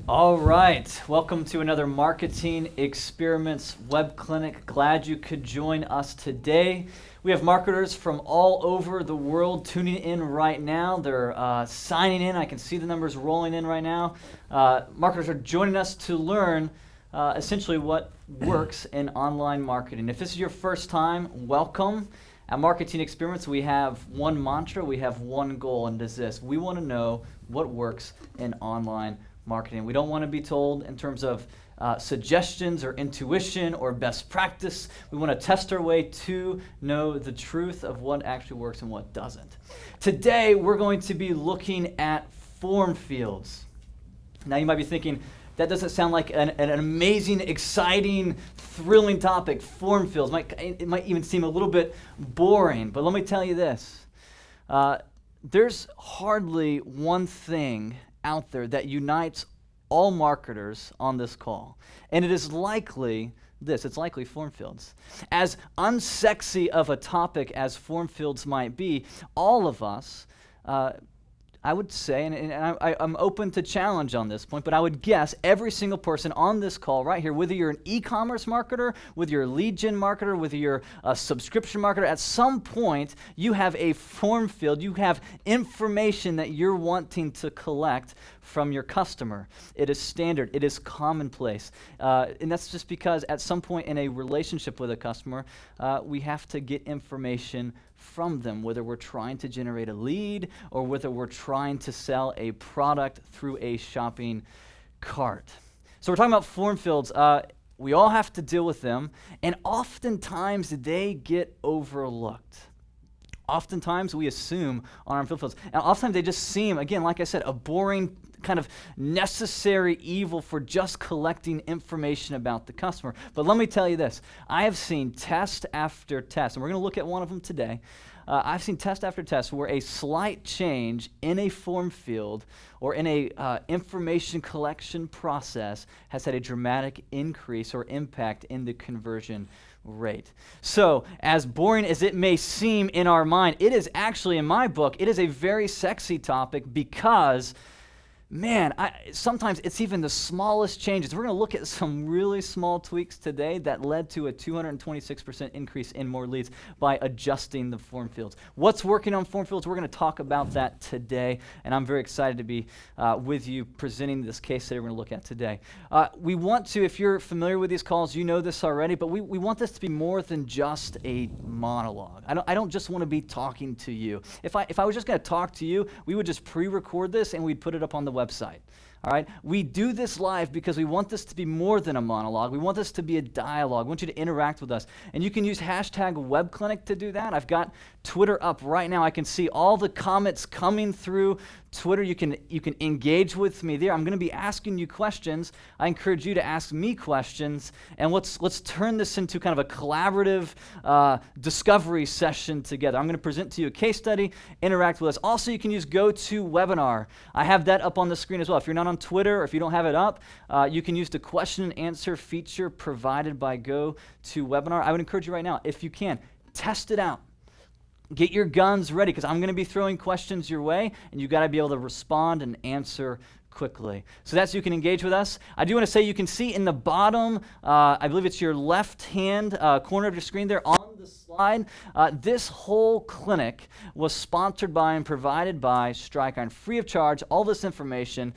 All right, welcome to another Marketing Experiments Web Clinic. Glad you could join us today. We have marketers from all over the world tuning in right now. They're signing in. I can see the numbers rolling in right now. Marketers are joining us to learn essentially what works in online marketing. If this is your first time, welcome. At Marketing Experiments, we have one mantra, we have one goal, and it is this. We want to know what works in online marketing. We don't want to be told in terms of suggestions or intuition or best practice. We want to test our way to know the truth of what actually works and what doesn't. Today, we're going to be looking at form fields. Now, you might be thinking, that doesn't sound like an amazing, exciting, thrilling topic. Form fields. It might even seem a little bit boring, but let me tell you this. There's hardly one thing out there that unites all marketers on this call. And it is likely it's likely form fields. As unsexy of a topic as form fields might be, all of us, I would say, and I'm open to challenge on this point, but I would guess every single person on this call right here, whether you're an e-commerce marketer, whether you're a lead gen marketer, whether you're a subscription marketer, at some point you have a form field, you have information that you're wanting to collect from your customer. It is standard, it is commonplace, and that's just because at some point in a relationship with a customer, we have to get information from them, whether we're trying to generate a lead or whether we're trying to sell a product through a shopping cart. So we're talking about form fields. We all have to deal with them, and oftentimes they get overlooked. Oftentimes we assume on our form fields, and oftentimes they just seem, again, like I said, a boring kind of necessary evil for just collecting information about the customer. But let me tell you this. I have seen test after test, and we're going to look at one of them today. I've seen test after test where a slight change in a form field or in a information collection process has had a dramatic increase or impact in the conversion rate. So, as boring as it may seem in our mind, it is actually, in my book, it is a very sexy topic because man, sometimes it's even the smallest changes. We're going to look at some really small tweaks today that led to a 226% increase in more leads by adjusting the form fields. What's working on form fields? We're going to talk about that today, and I'm very excited to be with you presenting this case study we're going to look at today. We want to, if you're familiar with these calls, you know this already, but we want this to be more than just a monologue. I don't just want to be talking to you. If I was just going to talk to you, we would just pre-record this and we'd put it up on the website. All right? We do this live because we want this to be more than a monologue. We want this to be a dialogue. We want you to interact with us. And you can use hashtag WebClinic to do that. I've got Twitter up right now. I can see all the comments coming through Twitter. You can engage with me there. I'm going to be asking you questions. I encourage you to ask me questions. And let's turn this into kind of a collaborative discovery session together. I'm going to present to you a case study, interact with us. Also, you can use GoToWebinar. I have that up on the screen as well. If you're not on Twitter or if you don't have it up, you can use the question and answer feature provided by GoToWebinar. I would encourage you right now, if you can, test it out. Get your guns ready because I'm going to be throwing questions your way, and you've got to be able to respond and answer quickly. So that's so you can engage with us. I do want to say you can see in the bottom, I believe it's your left-hand corner of your screen there on the slide, this whole clinic was sponsored by and provided by StrikeIron, free of charge. All this information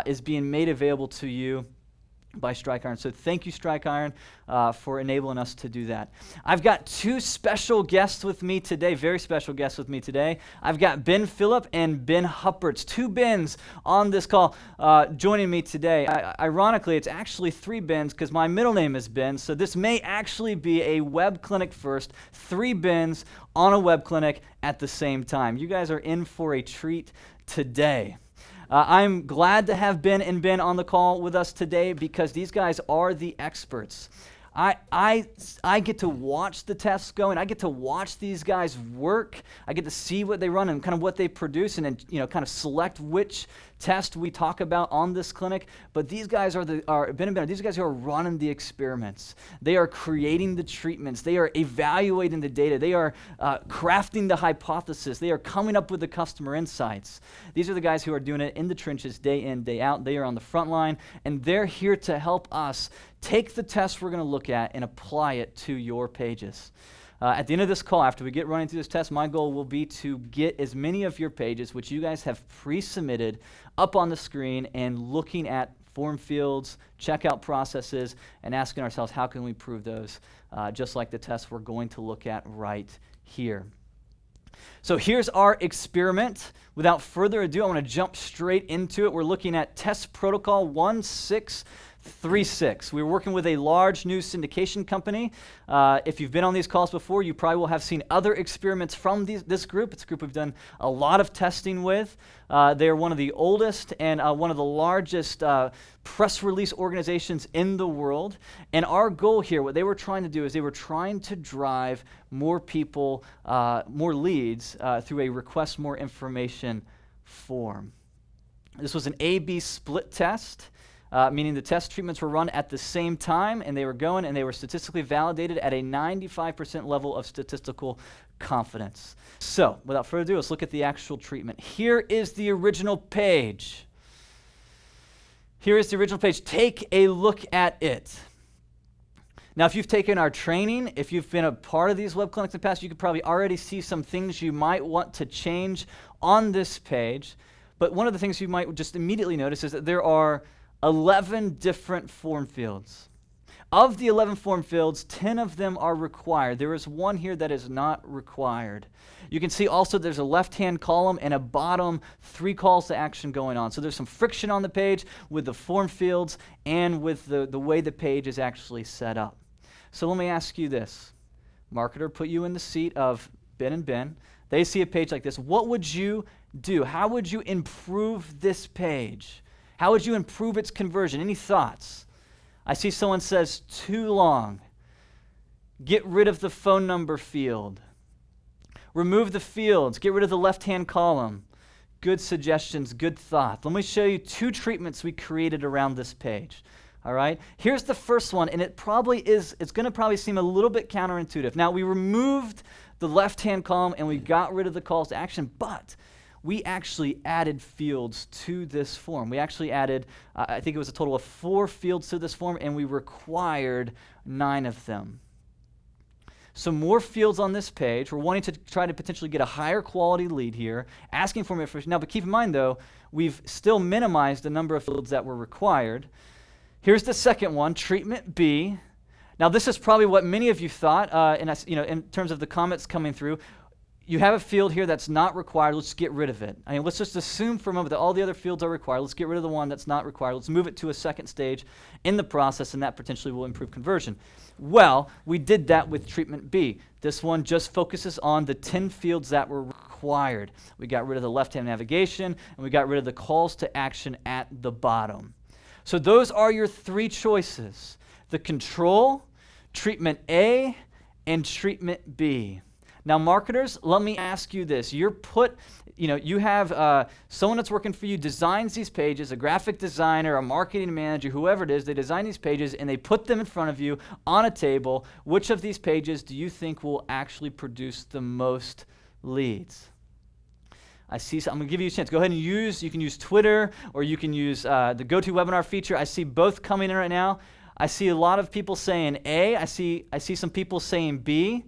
is being made available to you by StrikeIron. So thank you, StrikeIron, for enabling us to do that. I've got two special guests with me today, very special guests with me today. I've got Ben Phillip and Ben Hupperts, two Bens on this call joining me today. Ironically, it's actually three Bens because my middle name is Ben, so this may actually be a web clinic first, three Bens on a web clinic at the same time. You guys are in for a treat today. I'm glad to have Ben and Ben on the call with us today because these guys are the experts. I get to watch the tests go, and I get to watch these guys work. I get to see what they run and kind of what they produce, and then kind of select which test we talk about on this clinic, but these guys are these guys who are running the experiments. They are creating the treatments. They are evaluating the data. They are crafting the hypothesis. They are coming up with the customer insights. These are the guys who are doing it in the trenches day in, day out. They are on the front line, and they're here to help us take the test we're going to look at and apply it to your pages. At the end of this call, after we get running through this test, my goal will be to get as many of your pages, which you guys have pre-submitted, up on the screen and looking at form fields, checkout processes, and asking ourselves, how can we improve those, just like the test we're going to look at right here. So here's our experiment. Without further ado, I want to jump straight into it. We're looking at test protocol 1636. We're working with a large news syndication company. If you've been on these calls before, you probably will have seen other experiments from this group. It's a group we've done a lot of testing with. They are one of the oldest and one of the largest press release organizations in the world. And our goal here, what they were trying to do is they were trying to drive more people, more leads through a request more information form. This was an A-B split test. Meaning the test treatments were run at the same time, and they were statistically validated at a 95% level of statistical confidence. So, without further ado, let's look at the actual treatment. Here is the original page. Here is the original page. Take a look at it. Now, if you've taken our training, if you've been a part of these web clinics in the past, you could probably already see some things you might want to change on this page. But one of the things you might just immediately notice is that there are 11 different form fields. Of the 11 form fields, 10 of them are required. There is one here that is not required. You can see also there's a left-hand column and a bottom 3 calls to action going on. So there's some friction on the page with the form fields and with the way the page is actually set up. So let me ask you this. Marketer, put you in the seat of Ben and Ben. They see a page like this. What would you do? How would you improve this page? How would you improve its conversion? Any thoughts? I see someone says too long. Get rid of the phone number field. Remove the fields. Get rid of the left-hand column. Good suggestions, good thought. Let me show you 2 treatments we created around this page. All right? Here's the first one, and it's going to probably seem a little bit counterintuitive. Now, we removed the left-hand column and we got rid of the calls to action, but we actually added fields to this form. We actually added, I think it was a total of 4 fields to this form, and we required 9 of them. So more fields on this page. We're wanting to try to potentially get a higher quality lead here, asking for more information. Now, but keep in mind, though, we've still minimized the number of fields that were required. Here's the second one, treatment B. Now, this is probably what many of you thought, in terms of the comments coming through. You have a field here that's not required. Let's get rid of it. I mean, let's just assume for a moment that all the other fields are required. Let's get rid of the one that's not required. Let's move it to a second stage in the process, and that potentially will improve conversion. Well, we did that with treatment B. This one just focuses on the 10 fields that were required. We got rid of the left-hand navigation, and we got rid of the calls to action at the bottom. So those are your 3 choices: the control, treatment A, and treatment B. Now, marketers, let me ask you this. You have someone that's working for you designs these pages, a graphic designer, a marketing manager, whoever it is. They design these pages and they put them in front of you on a table. Which of these pages do you think will actually produce the most leads? I'm going to give you a chance. Go ahead and you can use Twitter, or you can use the GoToWebinar feature. I see both coming in right now. I see a lot of people saying A. I see some people saying B.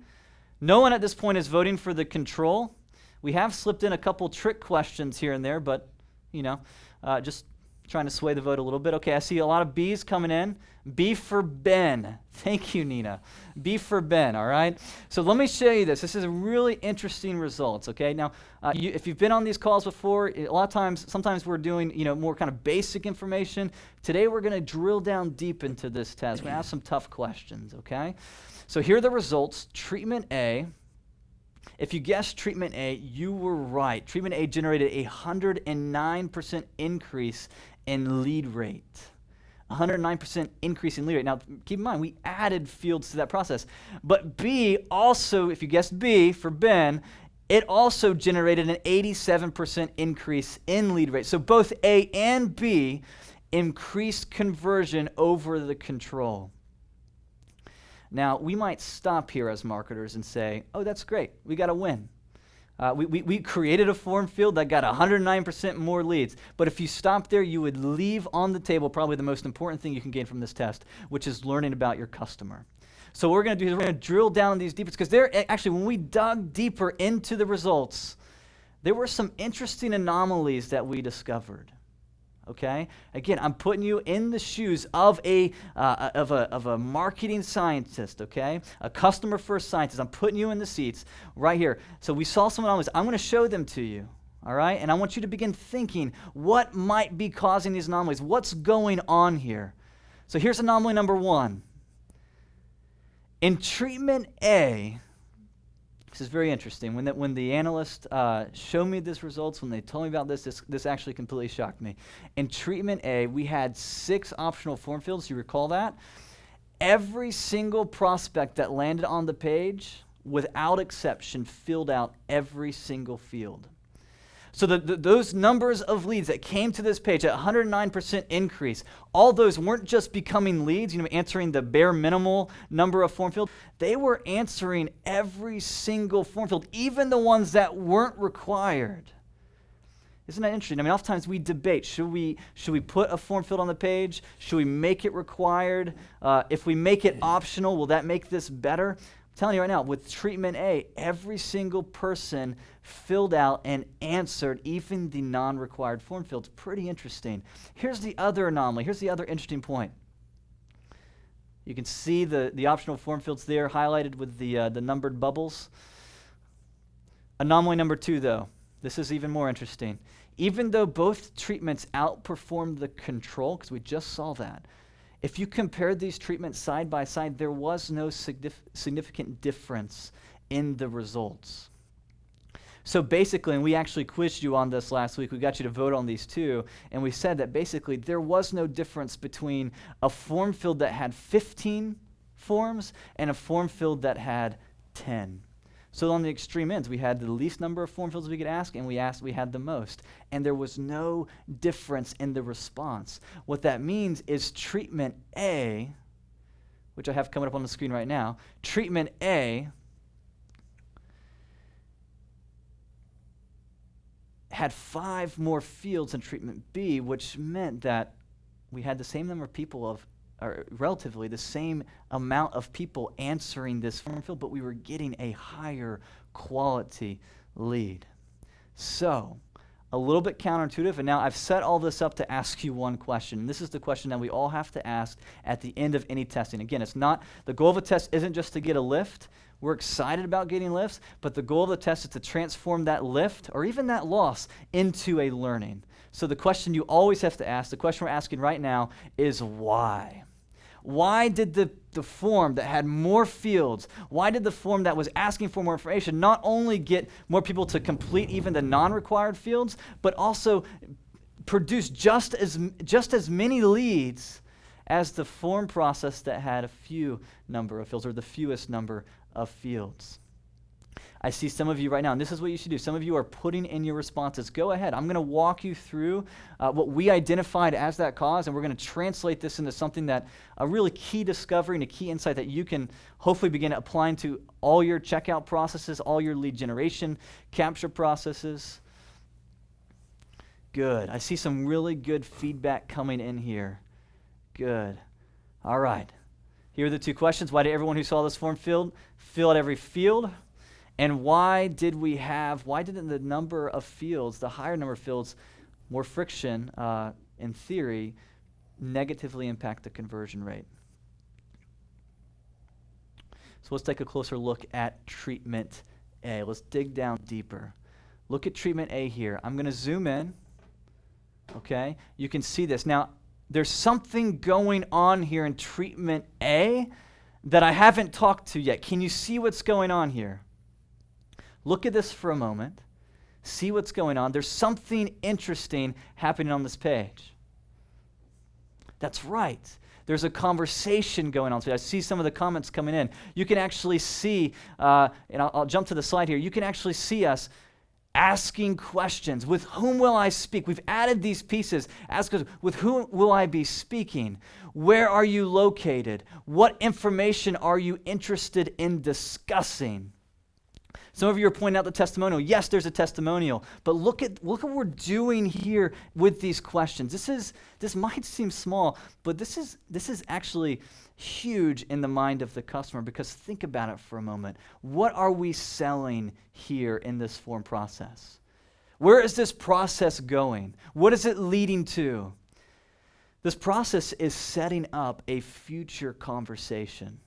No one at this point is voting for the control. We have slipped in a couple trick questions here and there, but, just trying to sway the vote a little bit. Okay, I see a lot of B's coming in. B for Ben. Thank you, Nina. B for Ben, all right? So let me show you this. This is a really interesting results, okay? Now, if you've been on these calls before, sometimes we're doing, more kind of basic information. Today, we're going to drill down deep into this test. We're going to ask some tough questions, okay? So here are the results. Treatment A. If you guessed treatment A, you were right. Treatment A generated a 109% increase in lead rate. 109% increase in lead rate. Now, keep in mind, we added fields to that process. But B also, if you guessed B for Ben, it also generated an 87% increase in lead rate. So both A and B increased conversion over the control. Now, we might stop here as marketers and say, oh, that's great, we got a win. We created a form field that got 109% more leads. But if you stop there, you would leave on the table probably the most important thing you can gain from this test, which is learning about your customer. So what we're going to do is we're going to drill down these deeper, because actually, when we dug deeper into the results, there were some interesting anomalies that we discovered. Okay? Again, I'm putting you in the shoes of a marketing scientist, okay? A customer-first scientist. I'm putting you in the seats right here. So we saw some anomalies. I'm going to show them to you, all right? And I want you to begin thinking, what might be causing these anomalies? What's going on here? So here's anomaly number 1. In treatment A, this is very interesting. When the analyst showed me these results, when they told me about this actually completely shocked me. In treatment A, we had 6 optional form fields. You recall that? Every single prospect that landed on the page, without exception, filled out every single field. So those numbers of leads that came to this page at 109% increase, all those weren't just becoming leads, answering the bare minimal number of form fields. They were answering every single form field, even the ones that weren't required. Isn't that interesting? Oftentimes we debate, should we put a form field on the page? Should we make it required? If we make it optional, will that make this better? I'm telling you right now, with treatment A, every single person filled out and answered even the non-required form fields. Pretty interesting. Here's the other anomaly. Here's the other interesting point. You can see the optional form fields there highlighted with the numbered bubbles. Anomaly number 2, though. This is even more interesting. Even though both treatments outperformed the control, because we just saw that, if you compared these treatments side by side, there was no significant difference in the results. So basically, and we actually quizzed you on this last week, we got you to vote on these too, and we said that basically there was no difference between a form field that had 15 forms and a form field that had 10. So on the extreme ends, we had the least number of form fields we could ask, and we had the most. And there was no difference in the response. What that means is treatment A, which I have coming up on the screen right now, treatment A had 5 more fields than treatment B, which meant that we had the same number of people or relatively the same amount of people answering this form field, but we were getting a higher quality lead. So, a little bit counterintuitive, and now I've set all this up to ask you one question. And this is the question that we all have to ask at the end of any testing. Again, the goal of a test isn't just to get a lift. We're excited about getting lifts, but the goal of the test is to transform that lift or even that loss into a learning. So the question you always have to ask, the question we're asking right now is why? Why did the form that had more fields, why did the form that was asking for more information not only get more people to complete even the non-required fields, but also produce just as many leads as the form process that had a few number of fields, or the fewest number of fields? I see some of you right now, and this is what you should do. Some of you are putting in your responses. Go ahead. I'm going to walk you through what we identified as that cause, and we're going to translate this into something that a really key discovery and a key insight that you can hopefully begin applying to all your checkout processes, all your lead generation, capture processes. Good. I see some really good feedback coming in here. Good. All right. Here are the 2 questions. Why did everyone who saw this form fill out every field? And why did the number of fields, the higher number of fields, more friction, in theory, negatively impact the conversion rate? So let's take a closer look at treatment A. Let's dig down deeper. Look at treatment A here. I'm going to zoom in. Okay? You can see this. Now, there's something going on here in treatment A that I haven't talked to yet. Can you see what's going on here? Look at this for a moment. See what's going on. There's something interesting happening on this page. That's right. There's a conversation going on. So I see some of the comments coming in. You can actually see, and I'll jump to the slide here. You can actually see us asking questions. With whom will I speak? We've added these pieces. Ask us, with whom will I be speaking? Where are you located? What information are you interested in discussing? Some of you are pointing out the testimonial. Yes, there's a testimonial, but look at what we're doing here with these questions. This might seem small, but this is actually huge in the mind of the customer, because think about it for a moment. What are we selling here in this form process? Where is this process going? What is it leading to? This process is setting up a future conversation.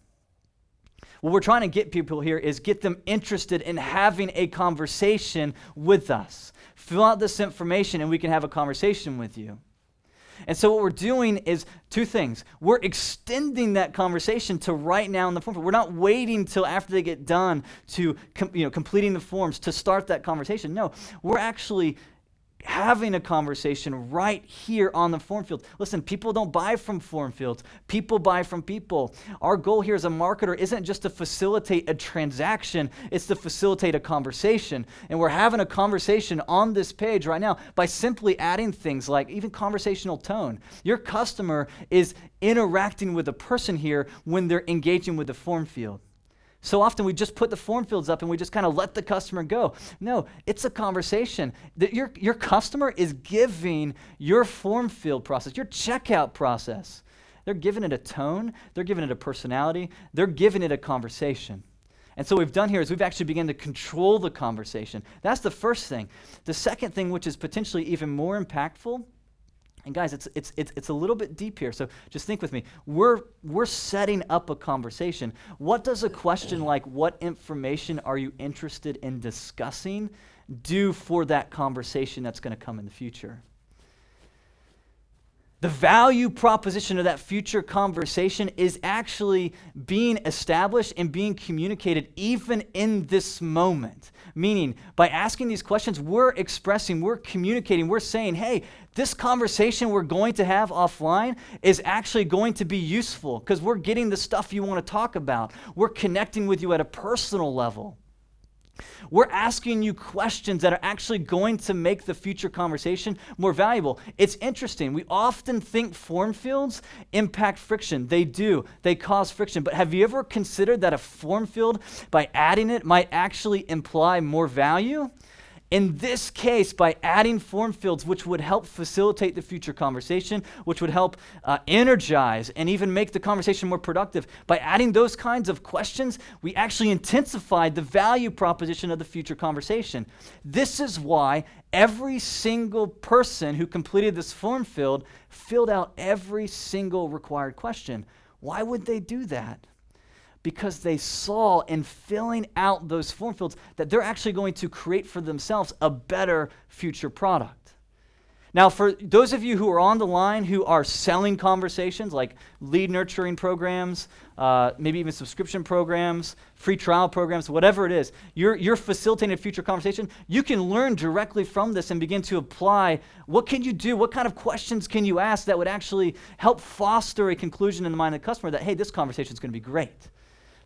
What we're trying to get people here is get them interested in having a conversation with us. Fill out this information and we can have a conversation with you. And so what we're doing is two things. We're extending that conversation to right now in the form. We're not waiting till after they get done to completing the forms to start that conversation. No, we're actually having a conversation right here on the form field. Listen, people don't buy from form fields. People buy from people. Our goal here as a marketer isn't just to facilitate a transaction, it's to facilitate a conversation. And we're having a conversation on this page right now by simply adding things like even conversational tone. Your customer is interacting with a person here when they're engaging with the form field. So often we just put the form fields up and we just kind of let the customer go. No, it's a conversation. Your customer is giving your form field process, your checkout process. They're giving it a tone. They're giving it a personality. They're giving it a conversation. And so what we've done here is we've actually begun to control the conversation. That's the first thing. The second thing, which is potentially even more impactful, and guys, it's a little bit deep here, so just think with me. We're setting up a conversation. What does a question like, what information are you interested in discussing, do for that conversation that's going to come in the future? The value proposition of that future conversation is actually being established and being communicated even in this moment. Meaning, by asking these questions, we're expressing, we're communicating, we're saying, hey, this conversation we're going to have offline is actually going to be useful because we're getting the stuff you want to talk about. We're connecting with you at a personal level. We're asking you questions that are actually going to make the future conversation more valuable. It's interesting. We often think form fields impact friction. They do. They cause friction. But have you ever considered that a form field, by adding it, might actually imply more value? In this case, by adding form fields, which would help facilitate the future conversation, which would help energize and even make the conversation more productive, by adding those kinds of questions, we actually intensified the value proposition of the future conversation. This is why every single person who completed this form field filled out every single required question. Why would they do that? Because they saw in filling out those form fields that they're actually going to create for themselves a better future product. Now, for those of you who are on the line who are selling conversations like lead nurturing programs, maybe even subscription programs, free trial programs, whatever it is, you're facilitating a future conversation. You can learn directly from this and begin to apply. What can you do? What kind of questions can you ask that would actually help foster a conclusion in the mind of the customer that, hey, this conversation is going to be great?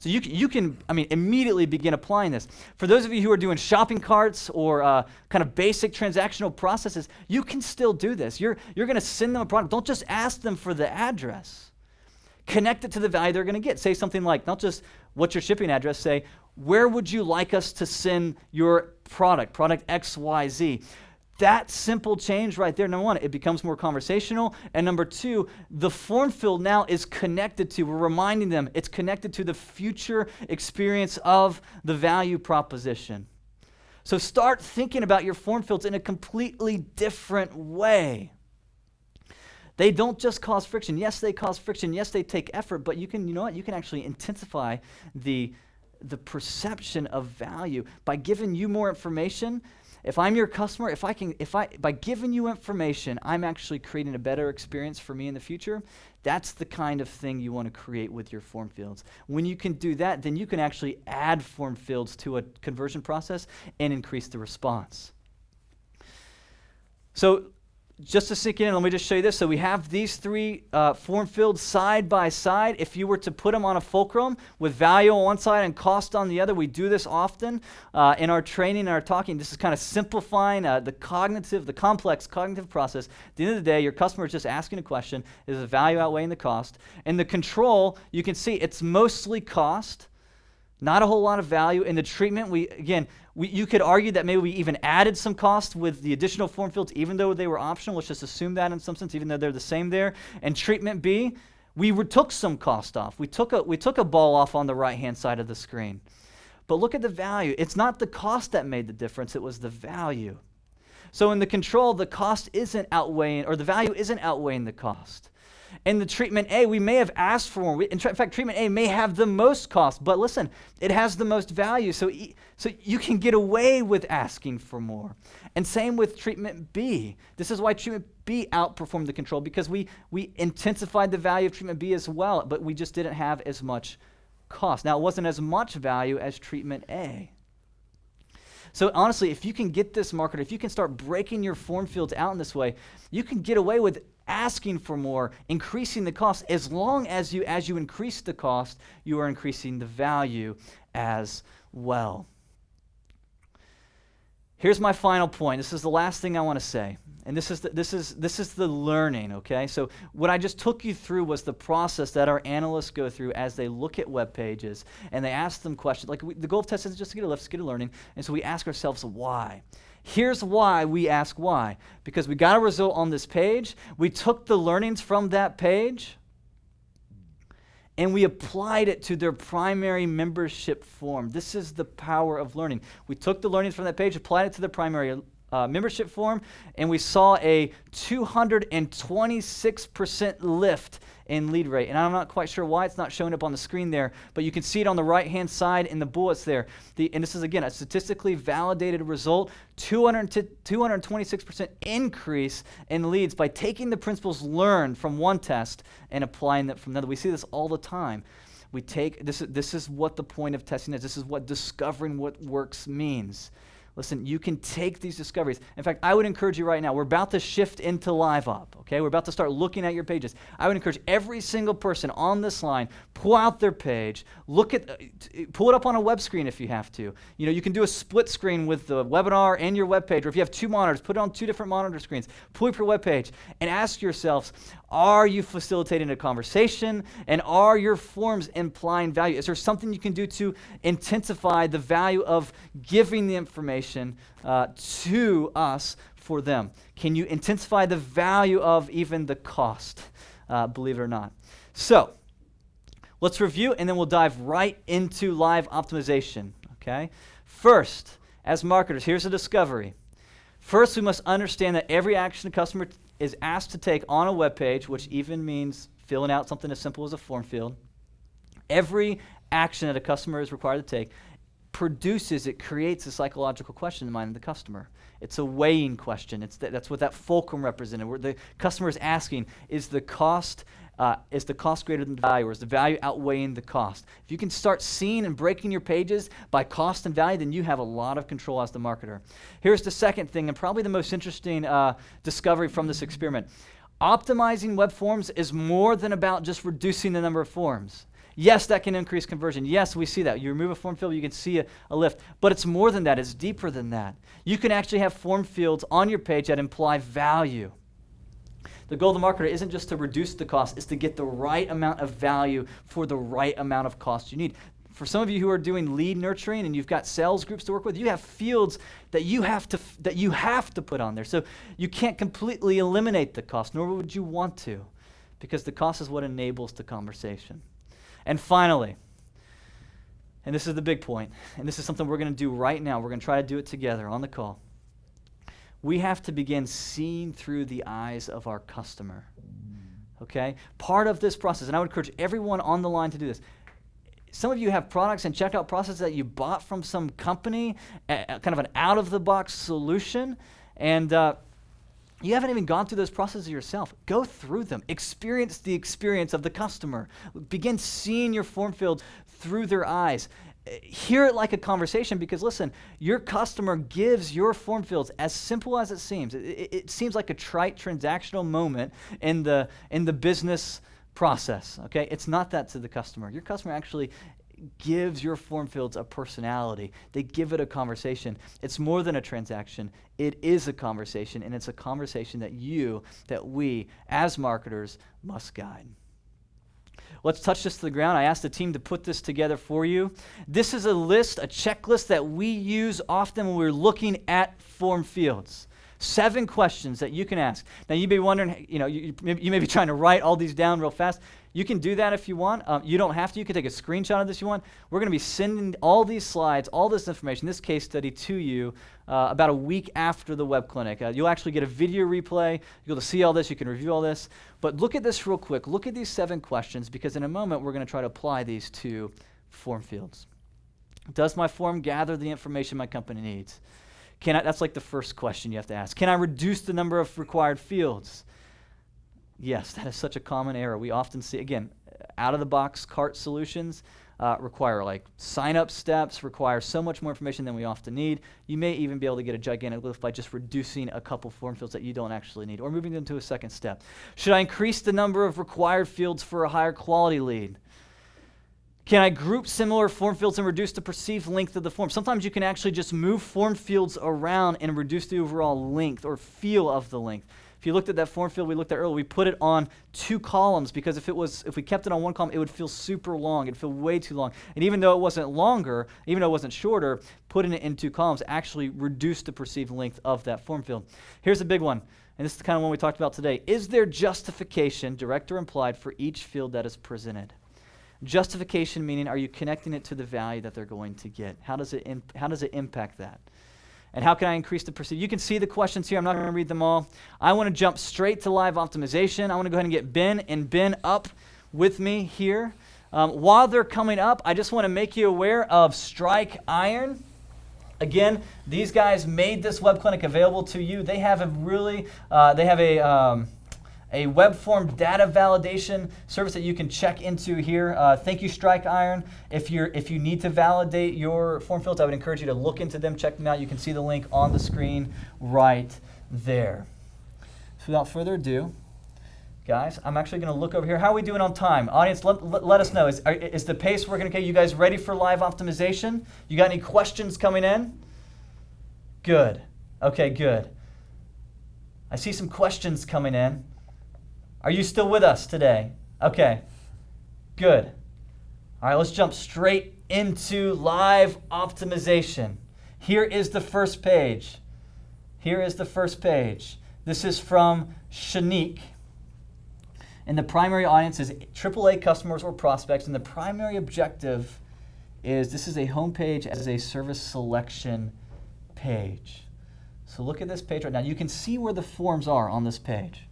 So you can immediately begin applying this. For those of you who are doing shopping carts or kind of basic transactional processes, you can still do this. You're going to send them a product. Don't just ask them for the address. Connect it to the value they're going to get. Say something like, not just what's your shipping address, say, where would you like us to send your product XYZ? That simple change right there, number one, it becomes more conversational. And number two, the form field now is connected to, we're reminding them, it's connected to the future experience of the value proposition. So start thinking about your form fields in a completely different way. They don't just cause friction. Yes, they cause friction. Yes, they take effort, but you can actually intensify the perception of value by giving you more information. If I'm your customer, by giving you information, I'm actually creating a better experience for me in the future. That's the kind of thing you want to create with your form fields. When you can do that, then you can actually add form fields to a conversion process and increase the response. So just to sink in, let me just show you this. So we have these three form fields side by side. If you were to put them on a fulcrum with value on one side and cost on the other, we do this often in our training and our talking. This is kind of simplifying the complex cognitive process. At the end of the day, your customer is just asking a question, is the value outweighing the cost? And the control, you can see it's mostly cost, not a whole lot of value. In the treatment, you could argue that maybe we even added some cost with the additional form fields, even though they were optional. Let's just assume that in some sense, even though they're the same there. And treatment B, we took some cost off. We took a ball off on the right-hand side of the screen. But look at the value. It's not the cost that made the difference. It was the value. So in the control, the cost isn't outweighing, or the value isn't outweighing the cost. In the treatment A, we may have asked for more. In fact, treatment A may have the most cost, but listen, it has the most value, so you can get away with asking for more. And same with treatment B. This is why treatment B outperformed the control, because we intensified the value of treatment B as well, but we just didn't have as much cost. Now, it wasn't as much value as treatment A. So honestly, if you can get this marketer, if you can start breaking your form fields out in this way, you can get away with asking for more, increasing the cost. As long as you increase the cost, you are increasing the value as well. Here's my final point. This is the last thing I want to say. And this is the learning, okay? So what I just took you through was the process that our analysts go through as they look at web pages and they ask them questions. Like the goal of test is just to get a lift, to get a learning. And so we ask ourselves why. Here's why we ask why. Because we got a result on this page, we took the learnings from that page, and we applied it to their primary membership form. This is the power of learning. We took the learnings from that page, applied it to the primary membership form, and we saw a 226% lift in lead rate. And I'm not quite sure why it's not showing up on the screen there, but you can see it on the right-hand side in the bullets there. And this is, again, a statistically validated result, 226% increase in leads by taking the principles learned from one test and applying them from another. We see this all the time. We take, this is what the point of testing is. This is what discovering what works means. Listen, you can take these discoveries. In fact, I would encourage you right now, we're about to shift into Live Up, okay? We're about to start looking at your pages. I would encourage every single person on this line, pull out their page, pull it up on a web screen if you have to. You know, you can do a split screen with the webinar and your web page, or if you have two monitors, put it on two different monitor screens. Pull up your web page and ask yourselves, are you facilitating a conversation, and are your forms implying value? Is there something you can do to intensify the value of giving the information to us for them? Can you intensify the value of even the cost, believe it or not? So let's review, and then we'll dive right into live optimization, okay? First, as marketers, here's a discovery. First, we must understand that every action a customer is asked to take on a web page, which even means filling out something as simple as a form field, every action that a customer is required to take creates a psychological question in the mind of the customer. It's a weighing question. That's what that fulcrum represented, where the customer is asking, is the cost greater than the value, or is the value outweighing the cost? If you can start seeing and breaking your pages by cost and value, then you have a lot of control as the marketer. Here's the second thing, and probably the most interesting discovery from this experiment. Optimizing web forms is more than about just reducing the number of forms. Yes, that can increase conversion. Yes, we see that. You remove a form field, you can see a lift. But it's more than that. It's deeper than that. You can actually have form fields on your page that imply value. The goal of the marketer isn't just to reduce the cost, it's to get the right amount of value for the right amount of cost you need. For some of you who are doing lead nurturing and you've got sales groups to work with, you have fields that you have to put on there. So you can't completely eliminate the cost, nor would you want to, because the cost is what enables the conversation. And finally, and this is the big point, and this is something we're going to do right now. We're going to try to do it together on the call. We have to begin seeing through the eyes of our customer, okay? Part of this process, and I would encourage everyone on the line to do this. Some of you have products and checkout processes that you bought from some company, kind of an out-of-the-box solution, and you haven't even gone through those processes yourself. Go through them. Experience the experience of the customer. Begin seeing your form field through their eyes. hear it like a conversation, because listen, your customer gives your form fields, as simple as it seems. It seems like a trite transactional moment in the business process, okay? It's not that to the customer. Your customer actually gives your form fields a personality. They give it a conversation. It's more than a transaction. It is a conversation, and it's a conversation that we, as marketers, must guide. Let's touch this to the ground. I asked the team to put this together for you. This is a list, a checklist that we use often when we're looking at form fields. 7 questions that you can ask. Now, you may be wondering, you may be trying to write all these down real fast. You can do that if you want. You don't have to. You can take a screenshot of this if you want. We're going to be sending all these slides, all this information, this case study to you about a week after the web clinic. You'll actually get a video replay. You'll be able to see all this. You can review all this. But look at this real quick. Look at these 7 questions, because in a moment we're going to try to apply these to form fields. Does my form gather the information my company needs? That's like the first question you have to ask. Can I reduce the number of required fields? Yes, that is such a common error. We often see, again, out-of-the-box cart solutions require like sign-up steps, require so much more information than we often need. You may even be able to get a gigantic lift by just reducing a couple form fields that you don't actually need, or moving them to a second step. Should I increase the number of required fields for a higher quality lead? Can I group similar form fields and reduce the perceived length of the form? Sometimes you can actually just move form fields around and reduce the overall length or feel of the length. If you looked at that form field we looked at earlier, we put it on 2 columns, because if we kept it on 1 column, it would feel super long. It'd feel way too long. And even though it wasn't longer, even though it wasn't shorter, putting it in 2 columns actually reduced the perceived length of that form field. Here's a big one, and this is the kind of one we talked about today. Is there justification, direct or implied, for each field that is presented? Justification meaning, are you connecting it to the value that they're going to get? How does it impact that? And how can I increase the perceived? You can see the questions here. I'm not going to read them all. I want to jump straight to live optimization. I want to go ahead and get Ben up with me here. While they're coming up, I just want to make you aware of Strike Iron. Again, these guys made this web clinic available to you. They have a web form data validation service that you can check into here. Thank you, Strike Iron. If you need to validate your form fields, I would encourage you to look into them, check them out. You can see the link on the screen right there. So without further ado, guys, I'm actually going to look over here. How are we doing on time? Audience, let us know. Is the pace working okay? You guys ready for live optimization? You got any questions coming in? Good. Okay, good. I see some questions coming in. Are you still with us today? Okay, good. All right, let's jump straight into live optimization. Here is the first page. This is from Shanique. And the primary audience is AAA customers or prospects, and the primary objective is, this is a home page as a service selection page. So look at this page right now. You can see where the forms are on this page.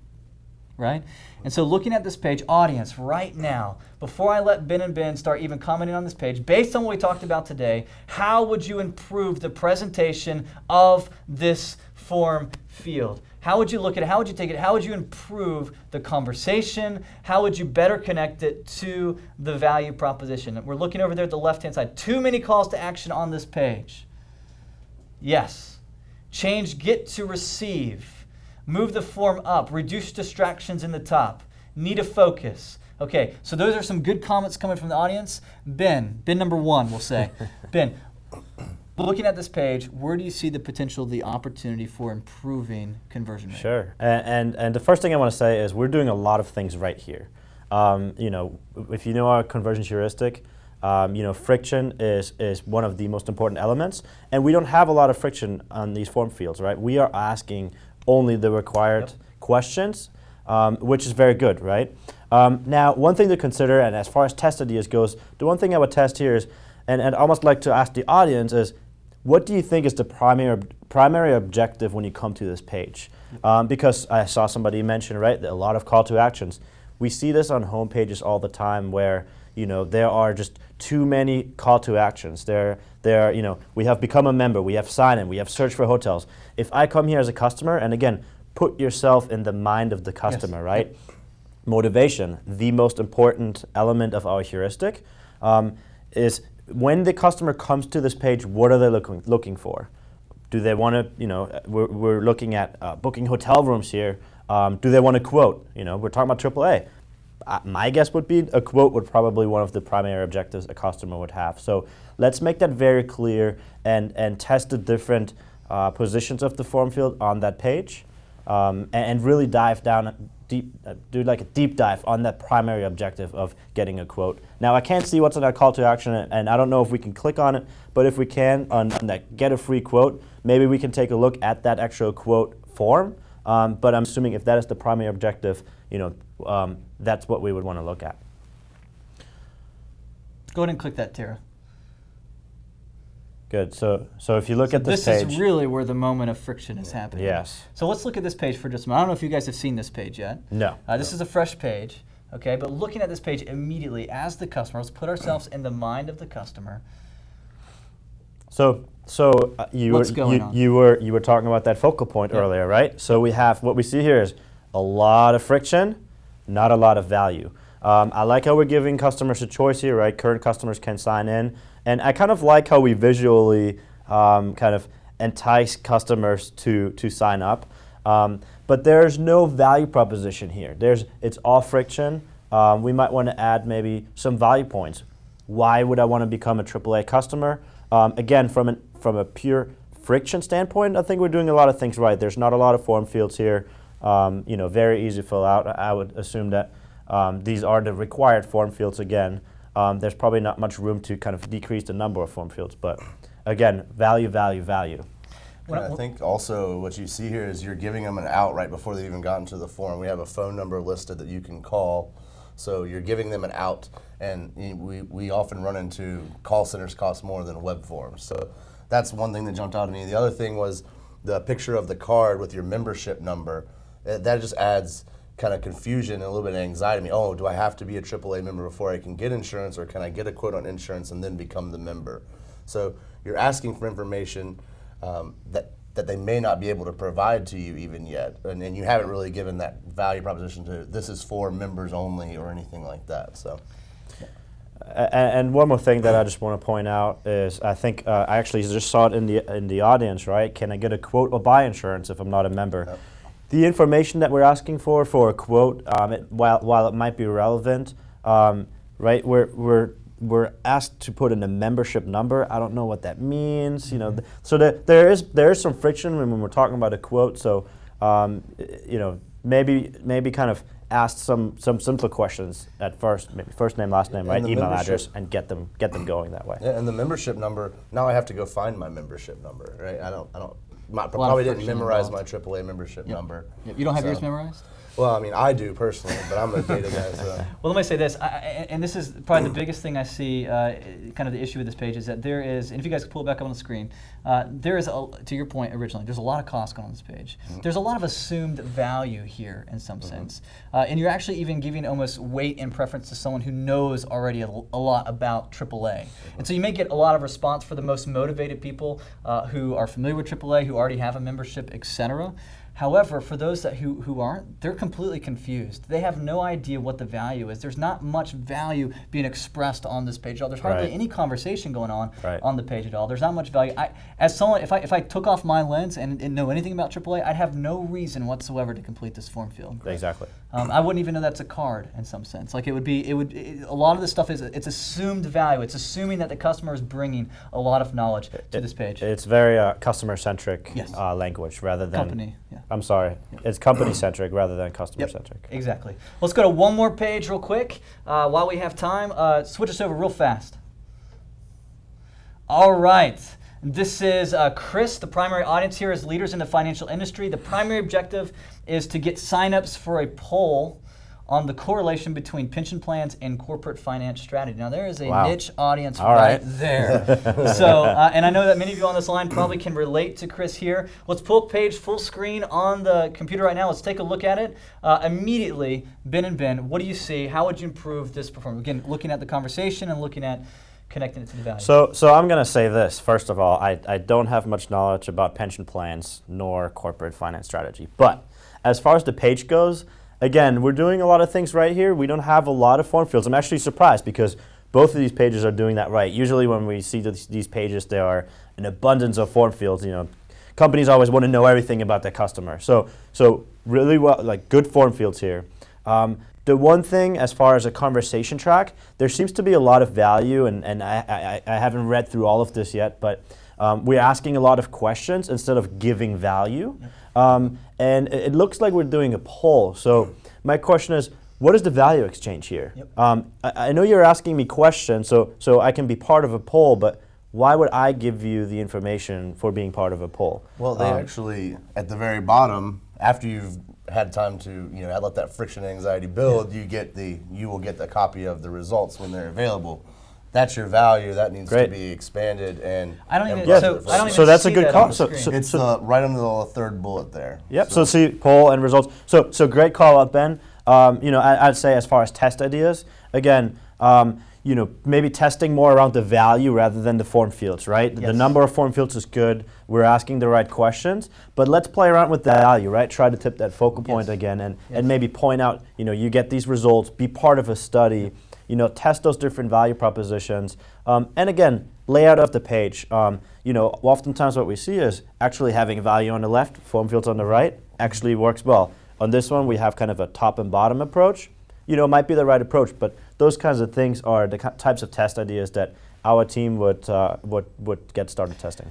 Right? And so looking at this page, audience, right now, before I let Ben and Ben start even commenting on this page, based on what we talked about today, how would you improve the presentation of this form field? How would you look at it? How would you take it? How would you improve the conversation? How would you better connect it to the value proposition? We're looking over there at the left-hand side. Too many calls to action on this page. Yes. Change get to receive. Move the form up, reduce distractions in the top, need a focus. Okay, so those are some good comments coming from the audience. Ben number 1, we'll say. Ben, looking at this page, where do you see the potential, the opportunity for improving conversion rate? Sure, and the first thing I want to say is we're doing a lot of things right here. If you know our conversion heuristic, friction is one of the most important elements, and we don't have a lot of friction on these form fields, right? We are asking only the required questions, which is very good, right? Now, one thing to consider, and as far as test ideas goes, the one thing I would test here is, and I'd almost like to ask the audience is, what do you think is the primary objective when you come to this page? Because I saw somebody mention, right, a lot of call to actions. We see this on home pages all the time where, there are just too many call to actions. We have become a member, we have sign in, we have search for hotels. If I come here as a customer, and again, put yourself in the mind of the customer, yes. Right? Motivation, the most important element of our heuristic, is when the customer comes to this page, what are they looking for? Do they want to, we're looking at booking hotel rooms here. Do they want a quote? We're talking about AAA. My guess would be a quote would probably one of the primary objectives a customer would have. So let's make that very clear and test the different positions of the form field on that page, and really dive down deep, do like a deep dive on that primary objective of getting a quote. Now I can't see what's on that call to action, and I don't know if we can click on it, but if we can on that get a free quote, maybe we can take a look at that actual quote form. But I'm assuming if that is the primary objective, that's what we would want to look at. Go ahead and click that, Tara. Good. So if you look at this page, this is really where the moment of friction is happening. Yes. So let's look at this page for just a moment. I don't know if you guys have seen this page yet. No. This is a fresh page, okay? But looking at this page immediately as the customer, let's put ourselves in the mind of the customer. So you were talking about that focal point earlier, right? So we have what we see here is a lot of friction, not a lot of value. I like how we're giving customers a choice here, right? Current customers can sign in, and I kind of like how we visually kind of entice customers to sign up. But there's no value proposition here. It's all friction. We might want to add maybe some value points. Why would I want to become a AAA customer? Again, from a pure friction standpoint, I think we're doing a lot of things right. There's not a lot of form fields here. Very easy to fill out. I would assume that these are the required form fields again. There's probably not much room to kind of decrease the number of form fields, but again, value. And I think also what you see here is you're giving them an out right before they even got into the form. We have a phone number listed that you can call. So you're giving them an out, and we often run into call centers cost more than web forms. So that's one thing that jumped out at me. The other thing was the picture of the card with your membership number. That just adds kind of confusion and a little bit of anxiety to me. Oh, do I have to be a AAA member before I can get insurance, or can I get a quote on insurance and then become the member? So you're asking for information that they may not be able to provide to you even yet, and you haven't really given that value proposition to this is for members only or anything like that. So, and one more thing that I just want to point out is I think I actually just saw it in the audience, right? Can I get a quote or buy insurance if I'm not a member? Yep. The information that we're asking for a quote, while it might be relevant, right? We're asked to put in a membership number. I don't know what that means, So there is some friction when we're talking about a quote. So, maybe kind of ask some simpler questions at first, maybe first name, last name, right? Email address, and get them going that way. Yeah, and the membership number. Now I have to go find my membership number, right? I probably didn't memorize my AAA membership number. Yep. You don't have yours memorized? Well, I mean, I do personally, but I'm a data guy. So. Well, let me say this, and this is probably the biggest thing I see, kind of the issue with this page is that there is, and if you guys can pull it back up on the screen, there is, to your point originally, there's a lot of cost going on this page. Mm-hmm. There's a lot of assumed value here in some sense, and you're actually even giving almost weight and preference to someone who knows already a lot about AAA. And so you may get a lot of response for the most motivated people who are familiar with AAA, who already have a membership, etc. However, for those who aren't, they're completely confused. They have no idea what the value is. There's not much value being expressed on this page at all. There's hardly any conversation going on the page at all. There's not much value. As someone, if I took off my lens and know anything about AAA, I'd have no reason whatsoever to complete this form field. Exactly. I wouldn't even know that's a card in some sense. Like a lot of this stuff it's assumed value. It's assuming that the customer is bringing a lot of knowledge to this page. It's very customer-centric language rather than company. Yeah. I'm sorry. It's company-centric rather than customer-centric. Yep, exactly. Let's go to one more page real quick while we have time. Switch us over real fast. All right. This is Chris. The primary audience here is leaders in the financial industry. The primary objective is to get signups for a poll on the correlation between pension plans and corporate finance strategy. Now there is a niche audience right there. So, and I know that many of you on this line probably can relate to Chris here. Let's pull up page full screen on the computer right now. Let's take a look at it. Immediately, Ben, what do you see? How would you improve this performance? Again, looking at the conversation and looking at connecting it to the value. So I'm going to say this. First of all, I don't have much knowledge about pension plans nor corporate finance strategy. But as far as the page goes, again, we're doing a lot of things right here. We don't have a lot of form fields. I'm actually surprised because both of these pages are doing that right. Usually when we see these pages, there are an abundance of form fields. Companies always want to know everything about their customer. So really well, like good form fields here. The one thing as far as a conversation track, there seems to be a lot of value, and I haven't read through all of this yet, but we're asking a lot of questions instead of giving value. And it looks like we're doing a poll. So my question is, what is the value exchange here? I know you're asking me questions, so I can be part of a poll, but why would I give you the information for being part of a poll? Well, they actually, at the very bottom, after you've had time to let that friction anxiety build, you will get the copy of the results when they're available. That's your value. That needs to be expanded and. I don't even. So that's a good call. So it's right under the third bullet there. Yep. So see poll and results. So great call out, Ben. I'd say as far as test ideas, again, maybe testing more around the value rather than the form fields, right? Yes. The number of form fields is good. We're asking the right questions, but let's play around with the value, right? Try to tip that focal point again and maybe point out, you get these results, be part of a study, test those different value propositions. And again, layout of the page. Oftentimes what we see is actually having value on the left, form fields on the right, actually works well. On this one, we have kind of a top and bottom approach. Might be the right approach, but those kinds of things are the types of test ideas that our team would get started testing.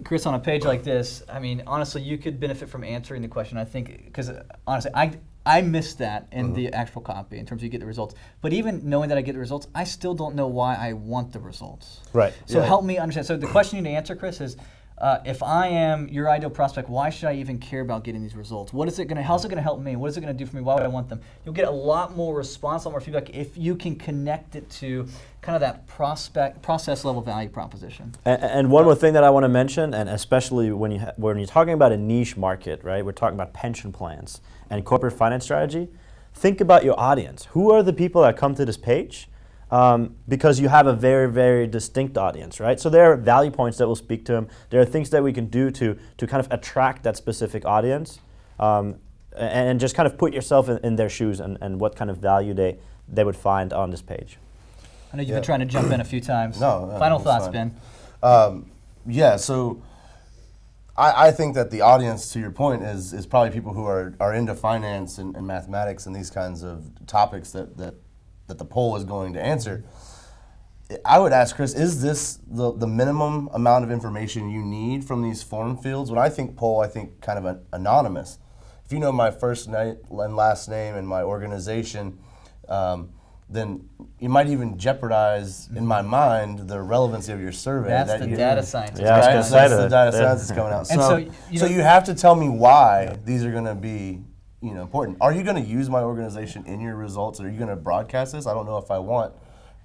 Chris, on a page like this, I mean, honestly, you could benefit from answering the question, I think, because honestly, I missed that in the actual copy in terms of you get the results. But even knowing that I get the results, I still don't know why I want the results. Right. So help me understand. So the question you need to answer, Chris, is if I am your ideal prospect, why should I even care about getting these results? How's it going to help me? What is it going to do for me? Why would I want them? You'll get a lot more response, a lot more feedback if you can connect it to kind of that process level value proposition. And one more thing that I want to mention, and especially when you're talking about a niche market, right? We're talking about pension plans and corporate finance strategy. Think about your audience. Who are the people that come to this page? Because you have a very, very distinct audience, right? So there are value points that will speak to them. There are things that we can do to kind of attract that specific audience and just kind of put yourself in their shoes and what kind of value they would find on this page. I know you've been trying to jump in a few times. No, Final thoughts, Ben. So I think that the audience, to your point, is probably people who are into finance and mathematics and these kinds of topics that the poll is going to answer. I would ask Chris, is this the minimum amount of information you need from these form fields? When I think poll, I think kind of anonymous. If you know my first name and last name and my organization, then you might even jeopardize, in my mind, the relevancy of your survey. That's the data scientist. Yeah, right? that's the data scientist coming out. So you have to tell me why these are going to be important. Are you going to use my organization in your results? Are you going to broadcast this? I don't know if I want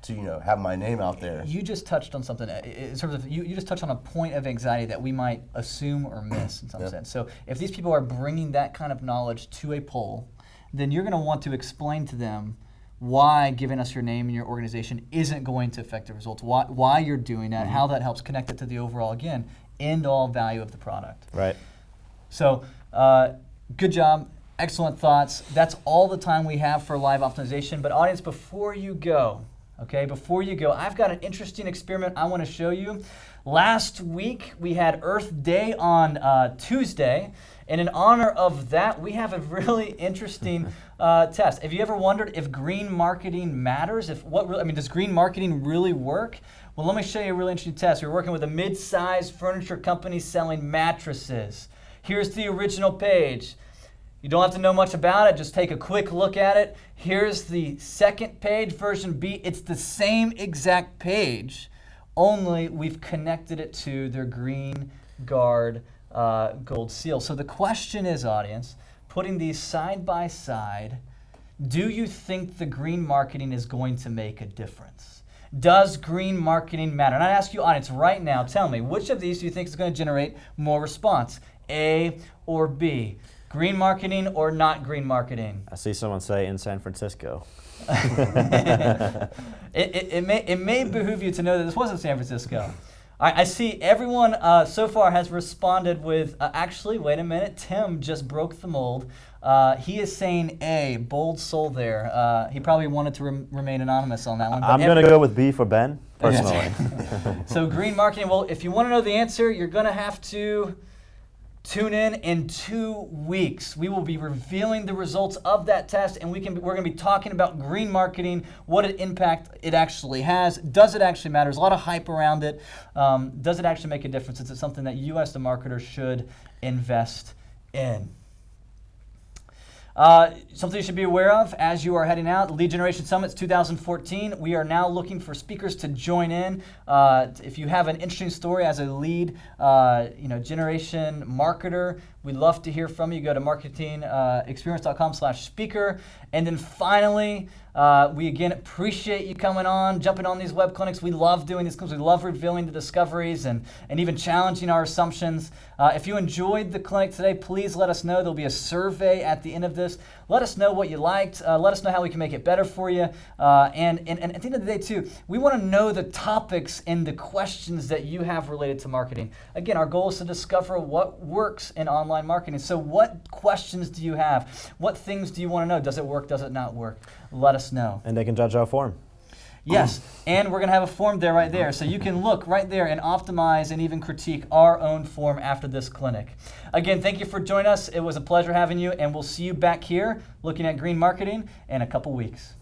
to have my name out there. You just touched on something. In terms of you just touched on a point of anxiety that we might assume or miss in some sense. So if these people are bringing that kind of knowledge to a poll, then you're going to want to explain to them why giving us your name and your organization isn't going to affect the results, why you're doing that, how that helps connect it to the overall, again, end-all value of the product. Right. So good job. Excellent thoughts. That's all the time we have for live optimization. But audience, before you go, I've got an interesting experiment I want to show you. Last week, we had Earth Day on Tuesday. And in honor of that, we have a really interesting test. Have you ever wondered if green marketing matters? Does green marketing really work? Well, let me show you a really interesting test. We're working with a mid-sized furniture company selling mattresses. Here's the original page. You don't have to know much about it, just take a quick look at it. Here's the second page, version B. It's the same exact page, only we've connected it to their Green Guard gold seal. So the question is, audience, putting these side by side, do you think the green marketing is going to make a difference? Does green marketing matter? And I ask you, audience, right now, tell me, which of these do you think is going to generate more response, A or B? Green marketing or not green marketing? I see someone say in San Francisco. It may behoove you to know that this wasn't San Francisco. All right, I see everyone so far has responded with, actually, wait a minute, Tim just broke the mold. He is saying A, bold soul there. He probably wanted to remain anonymous on that one. I'm going to go with B for Ben, personally. So green marketing, well, if you want to know the answer, you're going to have to tune in 2 weeks. We will be revealing the results of that test, and we're going to be talking about green marketing, what impact it actually has. Does it actually matter? There's a lot of hype around it. Does it actually make a difference? Is it something that you as the marketer should invest in? Something you should be aware of as you are heading out, the Lead Generation Summits 2014. We are now looking for speakers to join in. If you have an interesting story as a lead generation marketer, we'd love to hear from you. Go to MarketingExperiments.com/speaker. And then finally, we again appreciate you coming on, jumping on these web clinics. We love doing these clinics. We love revealing the discoveries and even challenging our assumptions. If you enjoyed the clinic today, please let us know. There'll be a survey at the end of this. Let us know what you liked. Let us know how we can make it better for you. And at the end of the day, too, we want to know the topics and the questions that you have related to marketing. Again, our goal is to discover what works in online marketing. So what questions do you have? What things do you want to know? Does it work? Does it not work? Let us know. And they can judge our form. Yes, and we're going to have a form there right there. So you can look right there and optimize and even critique our own form after this clinic. Again, thank you for joining us. It was a pleasure having you, and we'll see you back here looking at green marketing in a couple weeks.